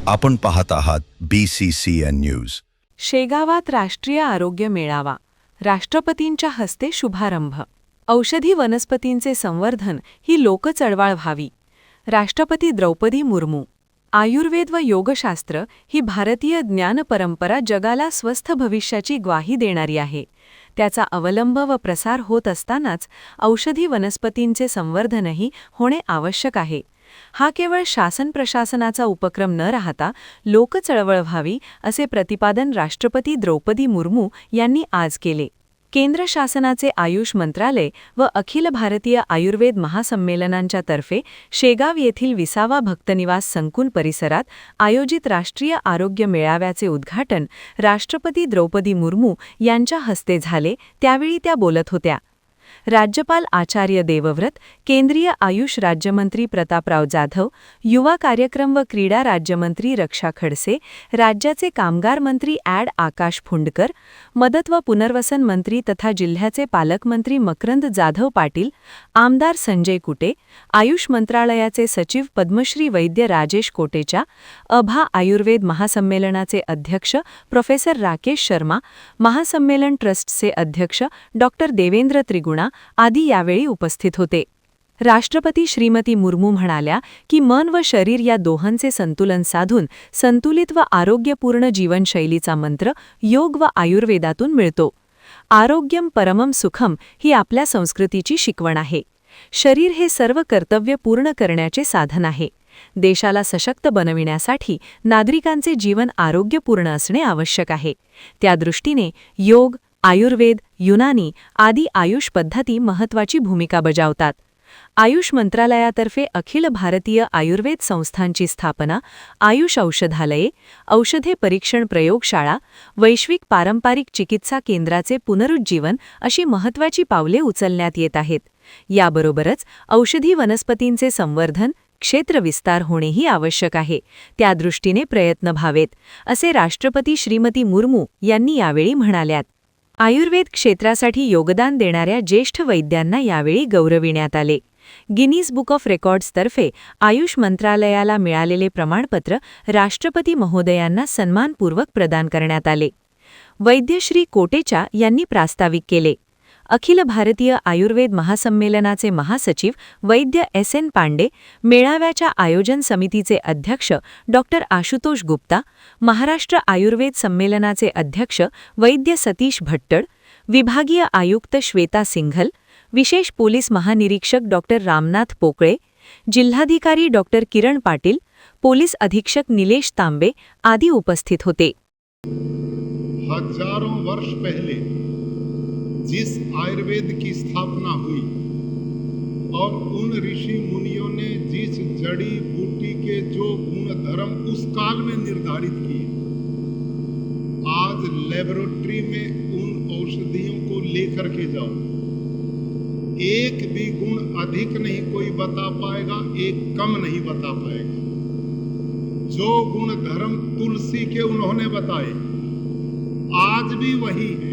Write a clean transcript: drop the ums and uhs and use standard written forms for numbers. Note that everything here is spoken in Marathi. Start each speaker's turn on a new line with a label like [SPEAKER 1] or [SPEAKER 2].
[SPEAKER 1] आपण पाहत आहात BCCN न्यूज.
[SPEAKER 2] शेगावात राष्ट्रीय आरोग्य मेळावा, राष्ट्रपतींच्या हस्ते शुभारंभ. औषधी वनस्पतींचे संवर्धन ही लोकचळवळ व्हावी. राष्ट्रपती द्रौपदी मुर्मू. आयुर्वेद व योगशास्त्र ही भारतीय ज्ञानपरंपरा जगाला स्वस्थ भविष्याची ग्वाही देणारी आहे. त्याचा अवलंब व प्रसार होत असतानाच औषधी वनस्पतींचे संवर्धनही होणे आवश्यक आहे. हा केवळ शासन प्रशासनाचा उपक्रम न राहता लोकचळवळ व्हावी असे प्रतिपादन राष्ट्रपती द्रौपदी मुर्मू यांनी आज केले. केंद्र शासनाचे आयुष मंत्रालय व अखिल भारतीय आयुर्वेद महासंमेलनांच्या तर्फे शेगाव येथील 20वा भक्तनिवास संकुल परिसरात आयोजित राष्ट्रीय आरोग्य मेळाव्याचे उद्घाटन राष्ट्रपती द्रौपदी मुर्मू यांच्या हस्ते झाले, त्यावेळी त्या बोलत होत्या. राज्यपाल आचार्य देवव्रत, केंद्रीय आयुष राज्यमंत्री प्रतापराव जाधव, युवा कार्यक्रम व क्रीडा राज्यमंत्री रक्षा खडसे, राज्याचे कामगार मंत्री ॲड आकाश फुंडकर, मदत व पुनर्वसन मंत्री तथा जिल्ह्याचे पालकमंत्री मकरंद जाधव पाटील, आमदार संजय कुटे, आयुष मंत्रालयाचे सचिव पद्मश्री वैद्य राजेश कोटेचा, अभा आयुर्वेद महासंमेलनाचे अध्यक्ष प्रोफेसर राकेश शर्मा, महासंमेलन ट्रस्टचे अध्यक्ष डॉ. देवेंद्र त्रिगुणा आदी यावेळी उपस्थित होते. राष्ट्रपती श्रीमती मुर्मू म्हणाल्या की मन व शरीर या दोहांचे संतुलन साधून संतुलित व आरोग्यपूर्ण जीवनशैलीचा मंत्र योग व आयुर्वेदातून मिळतो. आरोग्यम परमम सुखम ही आपल्या संस्कृतीची शिकवण आहे. शरीर हे सर्व कर्तव्य पूर्ण करण्याचे साधन आहे. देशाला सशक्त बनविण्यासाठी नागरिकांचे जीवन आरोग्यपूर्ण असणे आवश्यक आहे. त्या दृष्टीने योग, आयुर्वेद, युनानी आदी आयुष पद्धती महत्त्वाची भूमिका बजावतात. आयुष मंत्रालयातर्फे अखिल भारतीय आयुर्वेद संस्थांची स्थापना, आयुष औषधालये, औषधे परीक्षण प्रयोगशाळा, वैश्विक पारंपरिक चिकित्सा केंद्राचे पुनरुज्जीवन अशी महत्त्वाची पावले उचलण्यात येत आहेत. याबरोबरच औषधी वनस्पतींचे संवर्धन, क्षेत्रविस्तार होणेही आवश्यक आहे. त्या दृष्टीने प्रयत्न व्हावेत, असे राष्ट्रपती श्रीमती मुर्मू यांनी यावेळी म्हणाल्यात. आयुर्वेद क्षेत्रासाठी योगदान देणाऱ्या ज्येष्ठ वैद्यांना यावेळी गौरविण्यात आले. गिनीज बुक ऑफ रेकॉर्ड्सतर्फे आयुष मंत्रालयाला मिळालेले प्रमाणपत्र राष्ट्रपती महोदयांना सन्मानपूर्वक प्रदान करण्यात आले. वैद्य श्री कोटेचा यांनी प्रास्ताविक केले. अखिल भारतीय आयुर्वेद महासंमेलनाचे महासचिव वैद्य SN पांडे, मेळाव्याच्या आयोजन समितीचे अध्यक्ष डॉ. आशुतोष गुप्ता, महाराष्ट्र आयुर्वेद संमेलनाचे अध्यक्ष वैद्य सतीश भट्टड, विभागीय आयुक्त श्वेता सिंघल, विशेष पोलीस महानिरीक्षक डॉ. रामनाथ पोकळे, जिल्हाधिकारी डॉ. किरण पाटील, पोलीस अधीक्षक निलेश तांबे आदी उपस्थित होते.
[SPEAKER 3] हजारों वर्ष पहले जिस आयुर्वेद की स्थापना हुई और उन ऋषि मुनियों ने जिस जड़ी बूटी के जो गुण धर्म उस काल में निर्धारित किए, आज लेबोरेटरी में उन औषधियों को लेकर के जाओ, एक भी गुण अधिक नहीं कोई बता पाएगा, एक कम नहीं बता पाएगा. जो गुण धर्म तुलसी के उन्होंने बताए आज भी वही है.